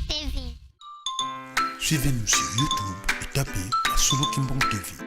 TV. Suivez-nous sur YouTube et tapez Solo Kimbong TV.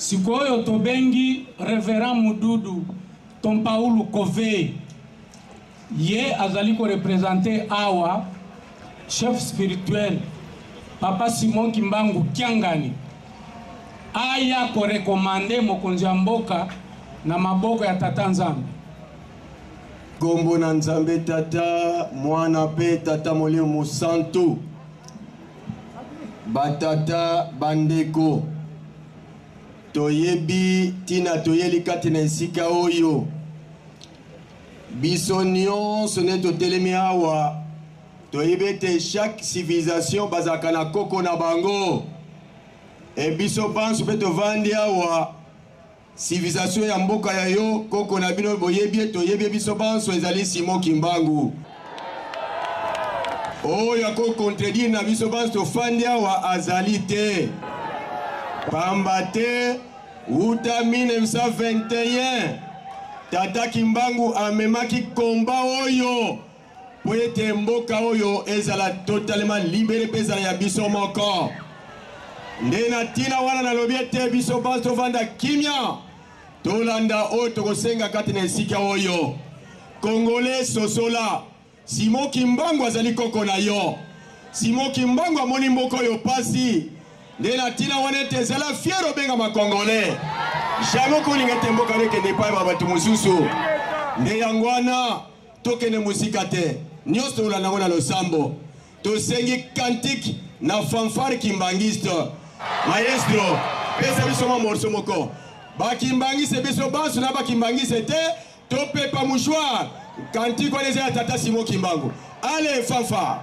Sikoyo tobengi Reverend Mududu Tom Paulo Kove. Ye azaliko représenter awa chef spirituel Papa Simon Kimbangu Kiangani. Aya ko rekomande mokonzi ya mboka na maboko ya tata Nzambe. Gombo na Nzambe tata, mwana pe tata molimo santo. Batata bandeko. Toyebi tina toyeli kati na esika oyo. Biso nyonso ne totelemi awa. Toyebete chaque civilisation bazaka na koko na bango. E biso banso pe tovandi awa. Civilisation ya mboka ya yo koko na bino boyebi toyebi biso banso ezali Simon Kimbangu. Oyo ko contredire na biso banso tofandi awa azali te. Pambate uta 1921 Tata Kimbangu amemaki komba oyo po ete mboka oyo ezala totalement libéré pezala ya biso moko. Nde na tina wana na lobi ete biso baso vanda Kimia tolanda oyo tokosenga kati na esika oyo. Congolais sosola Simon Kimbangu azali koko na yo. Simon Kimbangu amoni mboka oyo pasi. Nde na tina wana ete ezala fiero benga ma Congolais. Jamais kolinga te mboka leke ne pa batu mususu. Nde yangwana tokene musika te. Nyonso la na losambo. Tosengi kantik na fanfare kimbangiste. Maestro, pesa biso morso moko. Ba kimbangise biso basu na ba kimbangise te. Tope pa mouchoir. Kantik wana eza tata Simon Kimbangu. Allez fanfare.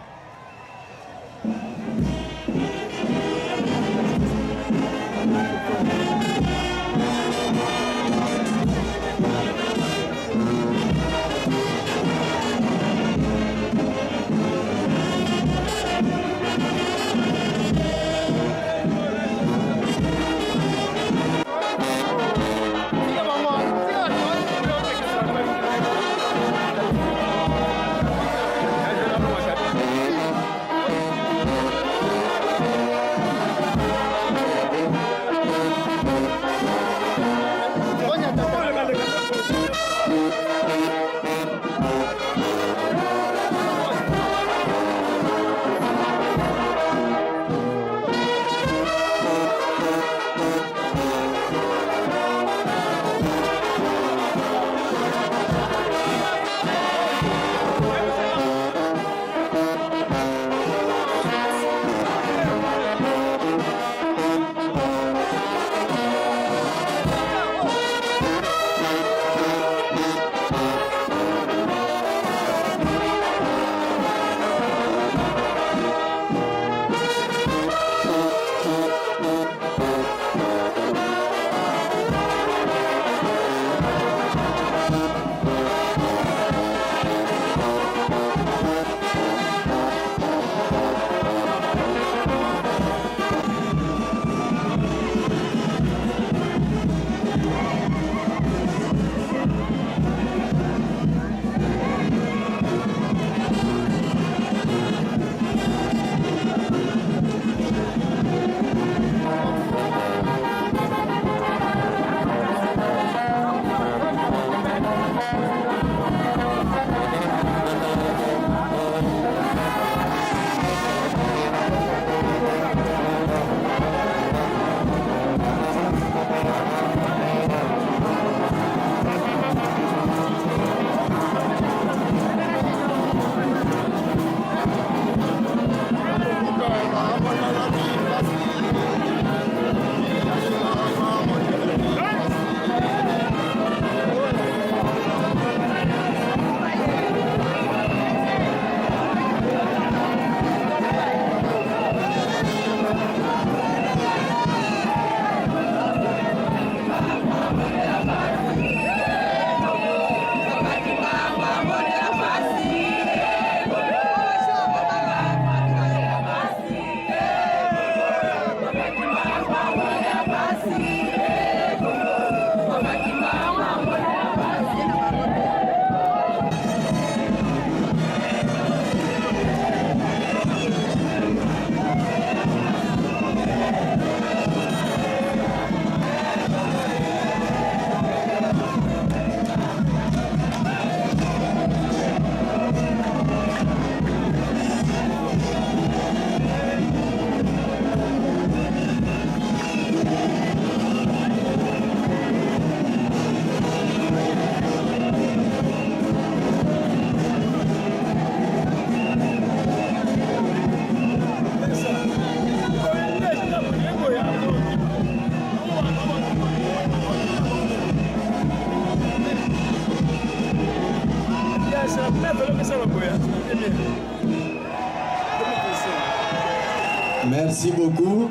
Merci beaucoup.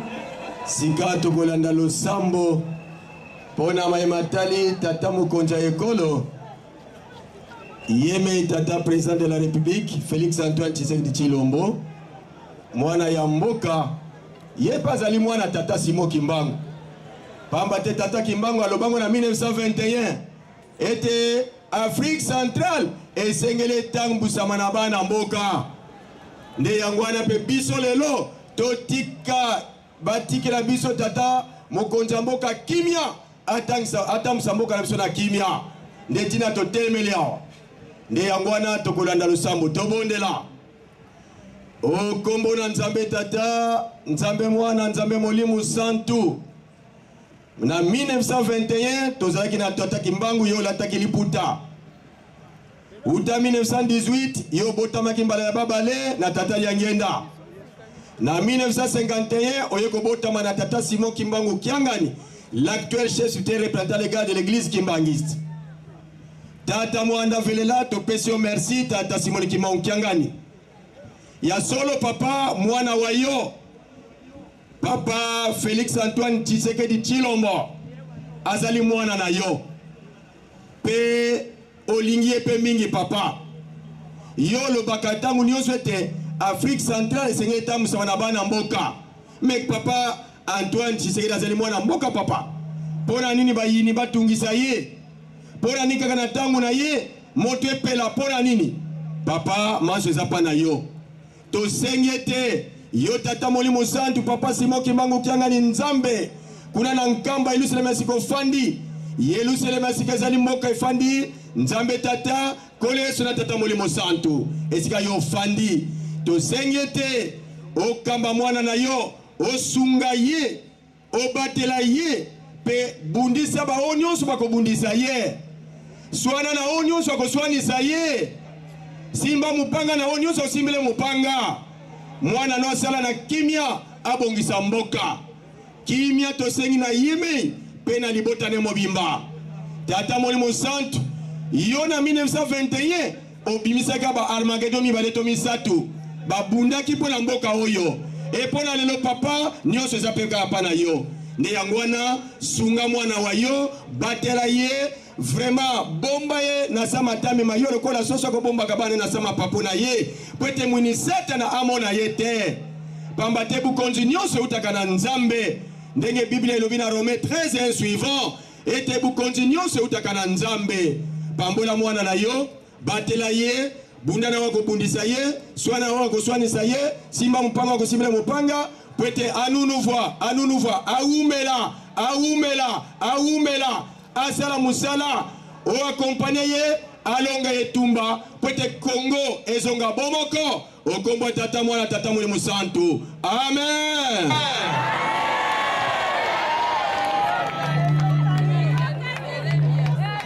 Sika tokolanda losambo pona maimatali tata mukonja ekolo. Yeme tata président de la République Félix Antoine Tshisekedi Tshilombo. Mwana ya mboka ye pazali mwana tata Simo Kimbangu. Pamba te tata Kimbangu alobango na 1921 ete Afrique centrale esengele tangu samana bana mboka. Nde yangwana pe biso lelo totika batikela biso tata mokonza mboka Kimia atamsa mboka na biso na Kimia. Nde tina totelemeli awa. Nde yangwana tokolanda losambo tobondela. O kombo na nzambe tata, nzambe mwana, nzambe molimu santu. Na 1921 tozalaki na tata Kimbangu yo lataki liputa. Uta 1918 yo botamaki mbala ya babale na tata Liangenda. Na 1951 oyeko botama na tata Simon Kimbangu Kiangani, l'actuel chef supérieur représentant légal de l'église kimbangiste. Tata Mwanda Velela topesio merci tata Simon Kimbangu Kiangani. Ya solo papa mwana wayo papa Félix Antoine Tshisekedi Tshilombo azali mwana na yo pe olingie pe mingi papa yo lo bakatangu nyonso ete Afrique centrale esengeli tamusa wana bana mboka mek papa Antoine Tshisekedi azali mwana mboka papa pona nini bayini batungisa ye pona nini kaka na tangu na ye moto epela pona nini papa maso ezapa na yo to sengete yo tata molimo santu papa Simon Kimbangu Kiangani nzambe kuna na nkamba iluselema siko fandi yeluselema sikazali mboka ifandi nzambe tata koleso na tata molimo santu esika yo fandi to sengete okamba mwana na yo osunga ye obatela ye pe bundisa ba onyoso bako bundisa ye swana na onyoso bako swanisa ye simba mupanga na onyoso simbele mupanga mwana no sala na Kimia abongisa mboka Kimia to sengi na yime pe na libota ne mobimba tata molimo santu yo na 1921 obimisaka ba Armageddon mibale to misatu babundaki pona mboka oyo e pona lelo papa nyonso ezapeka apa na yo nde yangwana sunga mwana wa yo batela ye vraiment bomba ye na sama tami mayo lokola soso ko bomba kabane na sama papo na ye pwete mwini seta na amona ye te pamba te bukonzi nyonso utaka na nzambe ndenge Biblia elobi na Rome 13 suivant ete bukonzi nyonso utaka na nzambe pambola mwana na yo batela ye bunda na wako bundisa ye swana wako swanisa ye simba mpanga wako simba mpanga pwete anunuvwa aumela asala musala o accompagner ye alonga etumba pwete Congo ezonga bomoko okombo tata mwana tata mwana musantu amen.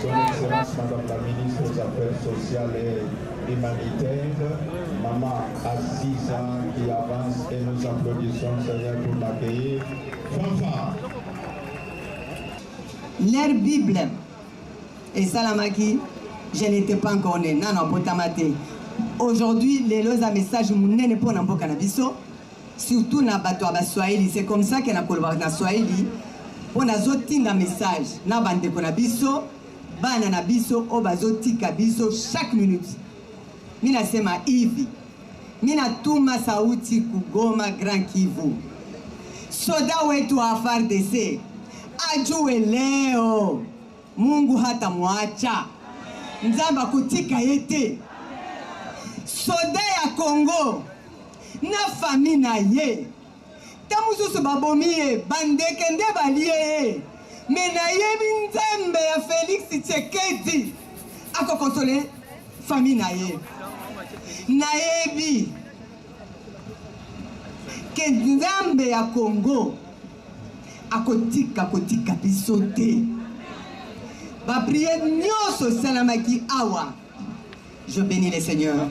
Son Excellence Madame la Ministre des Affaires sociales et humanitaires, Maman Assisa qui avance et nous applaudissons Seigneur pour l'accueillir. Fanfare. Leur Bible et Salamaki, je n'étais pas encore né. Non, non, potamate. Aujourd'hui, les lois à message n'est pas dans Bokanabiso, surtout dans Batouaba Swahili. C'est comme ça qu'on a collaboré dans Swahili. On a zoti dans message. Na bande konabiso, banana biso, obazoti kabiso chaque minute. Mina sema hivi. Mina tuma sauti kugoma Grand Kivu. Soda wetu wa FARDC. Ajue leo Mungu hata mwacha nzamba kutika yete soda ya Congo na famina ye tamususu babomie bandeke nde balie mena yebi nzambe ya Félix Tshisekedi ako konsole famina ye na yebi ke nzambe ya Congo akotika bisote ba prière nyoso salamaki awa je bénis le Seigneur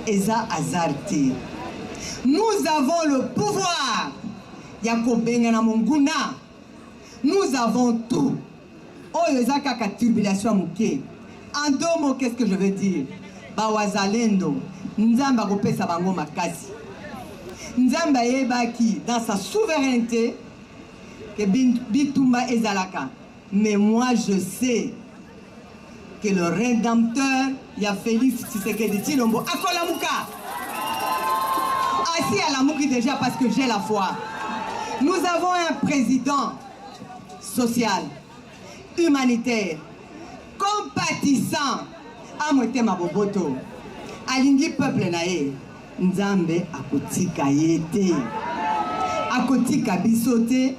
eza azarti nous avons le pouvoir yakobenga na monguna nous avons tout oyo eza kaka turbulation moke en deux mots qu'est-ce que je veux dire ba wazalendo nzamba kopesa bango makasi Nzamba yebaki dans sa souveraineté que Bitumba ezalaka. Mais moi je sais que le rédempteur, il y a Félix Tshisekedi Tshilombo, Akolamuka. Assis à la mouki déjà parce que j'ai la foi. Nous avons un président social, humanitaire, compatissant, Amote Maboboto, Alingi peuple nae, Nzambe akotika yete, akotika bisote.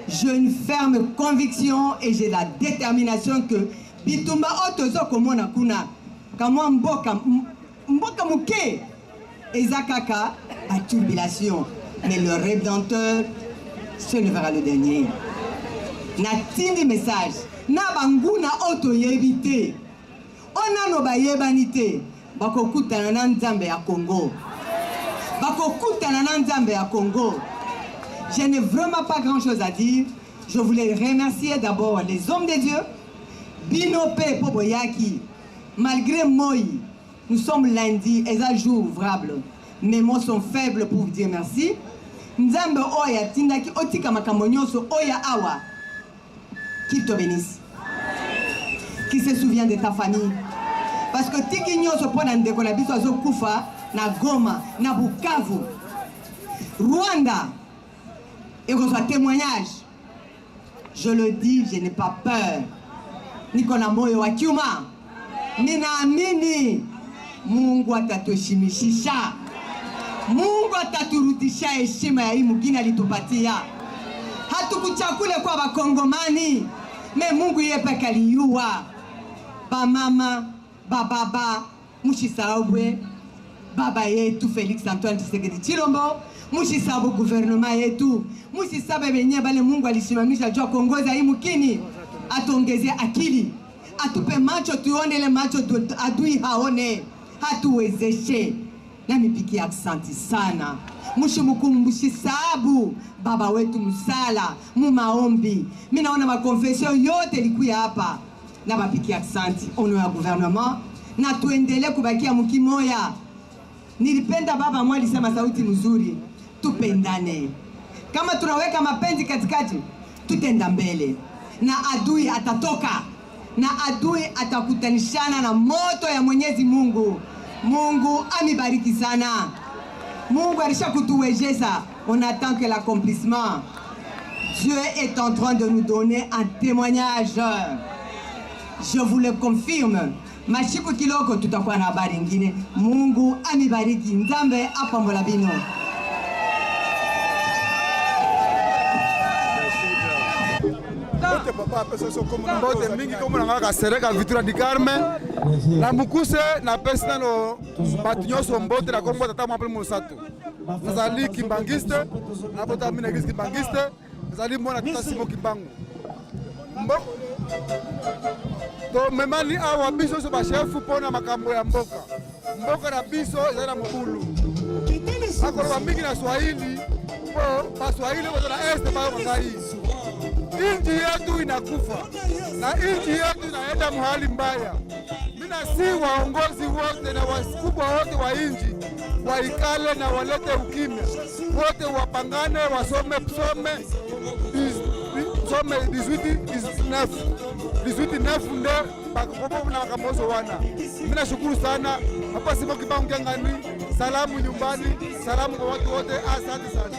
J'ai une ferme conviction et j'ai la détermination que Bitumba otozo komona kuna, kamwa mboka muke, ezakaka à turbulation, mais le Rédempteur se levera le dernier. Natindi message, na banguna oto yebite, ona no ba yebanite, bakokutana na Nzambe ya Congo, bakokutana na Nzambe ya Congo. Je n'ai vraiment pas grand chose à dire. Je voulais remercier d'abord les hommes de Dieu, Binope Poboyaki, malgré moi, nous sommes lundi et un jour ouvrable. Mes mots sont faibles pour vous dire merci. Nzambe Oya Tindaki Otika Makamonyoso Oya Awa. Qui te bénisse. Qui se souvient de ta famille. Parce que Tiki Nyoso Ponande Kolabiso Azo Kufa, na Goma, na Bukavu, Rwanda, et reçoit témoignage. Je le dis, je n'ai pas peur. Nikola Moyo wa Kiuma. Ninaamini Mungu atatuheshimisha. Mungu ataturudisha heshima ya hii mugini alitupatia. Hatukuchakule kwa bakongomani, me Mungu yeye peke aliyua. Ba mama, ba baba, mushisaobwe, baba yetu Félix Antoine Tshisekedi Tshilombo, mushisabo gouvernement yetu, mushisabe benye bale Mungu alisimamisha jua kuongoza hii mugini, atuongezee akili. Atupe macho tuone ile macho adui haone, hatuwezeshe. Na mipiki aksanti sana. Mushimukumbushi sabu baba wetu musala, mumaombi. Mina ona makonfesio yote likuya hapa. Na mapiki aksanti ono ya gouvernement. Na tuendele kubakia mukimoya. Nilipenda baba mwa alisema sauti mzuri. Tupendane. Kama tunaweka mapenzi katikati, tutenda mbele. Na adui atatoka. Na adui atakutanishana na moto ya Mwenyezi Mungu. Mungu amibariki sana. Mungu alisha kutuwezesha. On attend que l'accomplissement. Dieu est en train de nous donner un témoignage. Je vous le confirme. Mashiku kiloko tutakuwa na habari nyingine. Mungu amibariki. Nzambe apambola bino. Mbote mingi komo nanga sereka Vitura di Carmen na mukuse na pesna no batinyoso mbote na kombo tata mapele musatu nazali kimbangiste na bota mina gisi kimbangiste nazali mona tutasimo kimbangu mbo to memani awa biso so ba chef pona makambo ya mboka na biso ezala mukulu akolo ba mingi na Swahili po ba Swahili ko na este ba ngai inji yetu inakufa na inji yetu inaenda mahali mbaya. Mina si waongozi wote na wakubwa wote wa inji waikale na walete ukimya, wote wapangane, wasome 18 nde bakapopo na makamozo wana. Mina shukuru sana hapa simo kibangu ngani, salamu nyumbani, salamu kwa watu wote, asante sana.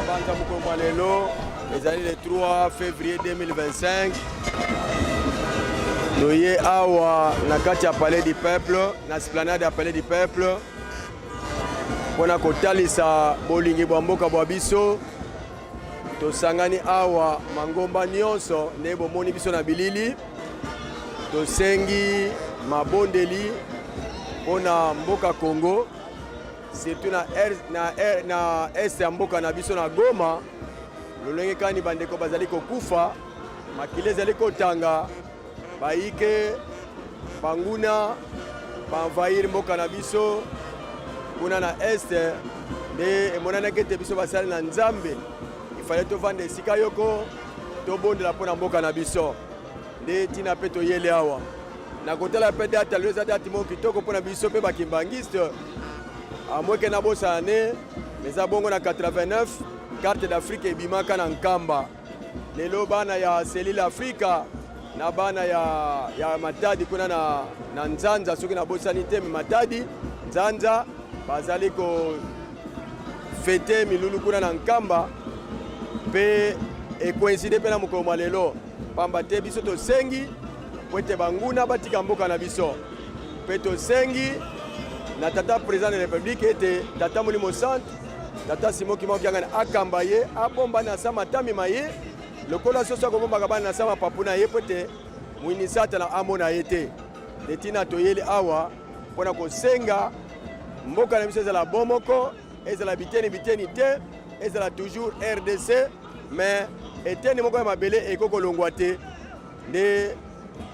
Abanza mukoma lelo ezali le 3 février 2025 noye awa na kati ya palais du peuple na esplanade ya palais du peuple pona kotalisa bolingi bwa mboka bwa biso tosangani awa mangomba nyonso nde bomoni biso na bilili tosengi Mabondeli pona mboka Congo surtout na est ya mboka na biso na Goma lolenge kani bandeko bazali kokufa makile ezali kotanga baike banguna banvahir mboka na biso kuna na est nde emonanaki ete biso basali na Nzambe ifale tovanda esika yoko tobondela mpo na mboka na biso nde tina mpe toyele awa na kotala mpe te atalelo eza te atimo kitoko mpo na biso mpe bakimbangiste à moins que na bosa ne mais abongo na 89 carte d'Afrique ebimaka na nkamba lelo bana ya selile Afrika na bana ya Matadi kuna na Nzanza soki na bosani te me Matadi Nzanza bazali ko fete milulu kuna na nkamba pe coïncide pe na mokolo lelo pamba te biso tosengi po ete banguna batika mboka na biso pe tosengi na tata président de la République ete tata Molimo Centre tata Simon Kimia Okianga akamba ye abomba na sama tamima ye lokola soso akobombaka bana na sama papu na ye po ete muinisata na amona ye te letina toyeli awa mpona kosenga mboka na biso ezala bomoko ezala biteni te ezala toujours RDC mais eteni moko ya mabele ekokolongwa te nde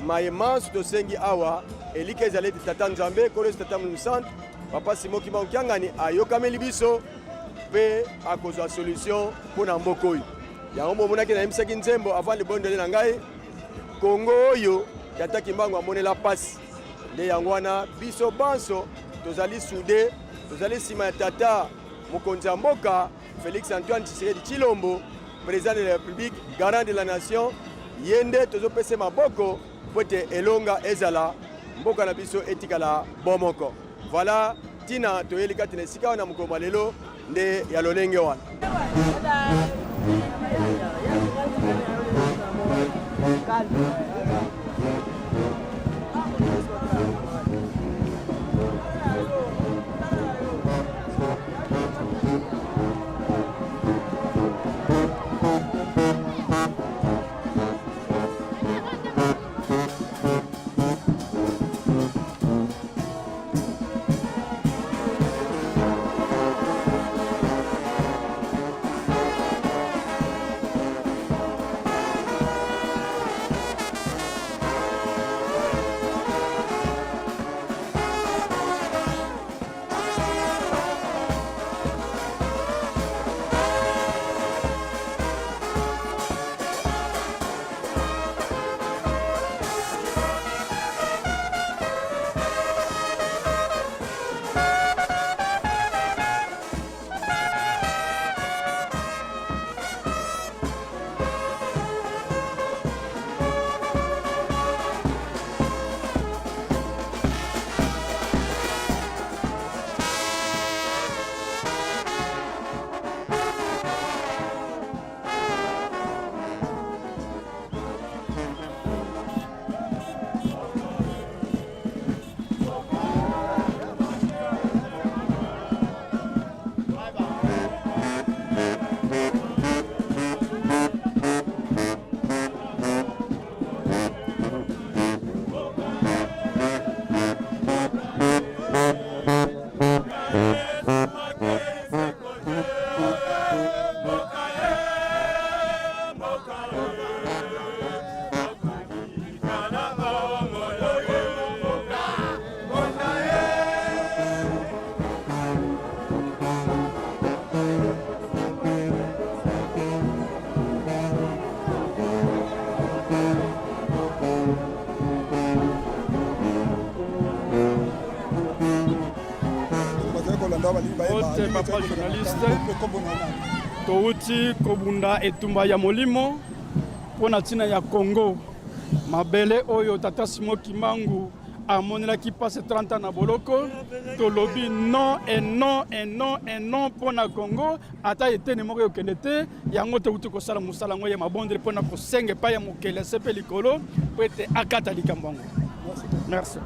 mayemansu tosengi awa elika ezali ete tata Nzambe kolesi tata Molimo Centre papa Simon Kimia Okiangani ayokameli biso mpe akozwa solution mpona mboka oyo yango bomonaki nayemisaki nzembo avant libondeli na ngai Kongo oyo tata Kimbangu amonela pasi nde yango wana biso banso tozali sude tozali nsima ya tata mokonzi ya mboka Félix Antoine Tshisekedi Tshilombo président de la République garant de la nation ye nde tozopesa maboko po ete elonga ezala mboka na biso etikala bomoko voilà tina toyeli kati na esika wana mokolo lelo nde ya lolenge wana Ote papa journaliste touti kobunda etumba ya molimo pona tina ya Congo mabele oyo tata Simon Kimbangu amonelaki passe 30 ans na boloko tolobi non et non et non et non pona Congo ata etene moko yokende te yango touti kosala musala ngo ya Mabondeli pona kosenga pa ya mokele sepe likolo po ete akata likambo. Merci.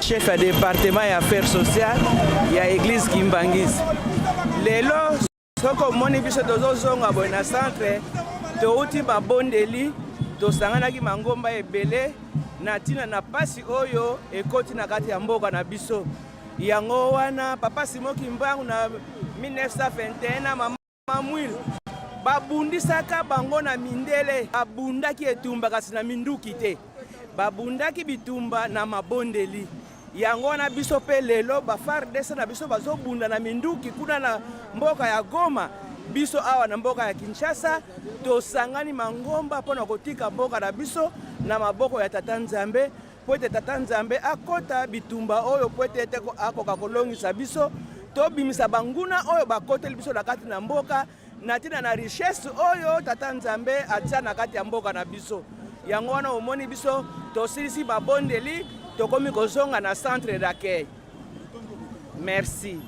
chef ya département ya affaires sociales ya église Kimbangisi. Lelo soko moni biso tozozonga boye na centre touti Mabondeli tosanganaki mangomba ebele na tina na pasi oyo ekoti na kati ya mboka na biso. Yango wana papa Simon Kimbangu na 1921 na mama Mwil babundisaka bango na mindele, babundaki etumba kasi na minduki te, babundaki bitumba na Mabondeli. Yango wana biso pe lelo bafardesa na biso bazobunda na minduki kuna na mboka ya Goma, biso awa na mboka ya Kinshasa tosangani mangomba mpona kotika mboka na biso na maboko ya Tata Nzambe, po ete Tata Nzambe akota bitumba oyo po ete akoka kolongisa biso, tobimisa banguna oyo bakoteli biso na kati na mboka na tina na richesse oyo Tata Nzambe atia na kati ya mboka na biso. Yango wana omoni biso tosilisi Mabondeli tokomi kozonga na centre d'accueil. Merci.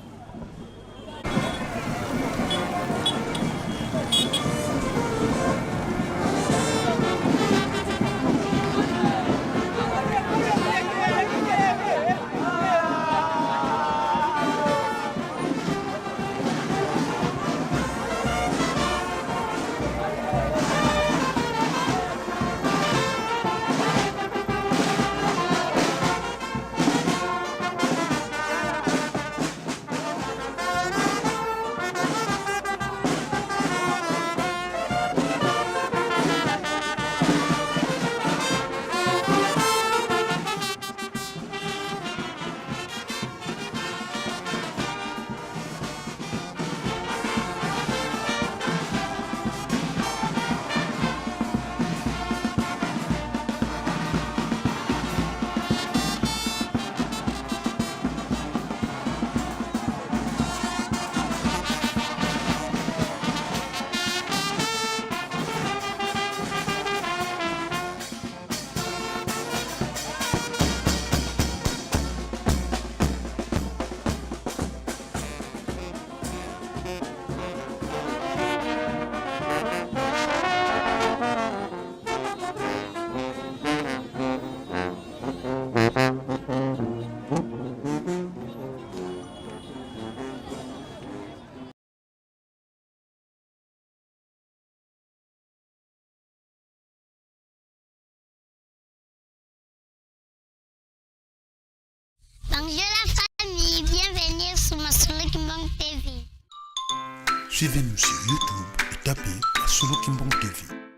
Bonjour la famille, bienvenue sur ma Solo Kimbang TV. Suivez-nous sur YouTube et tapez Solo Kimbang TV.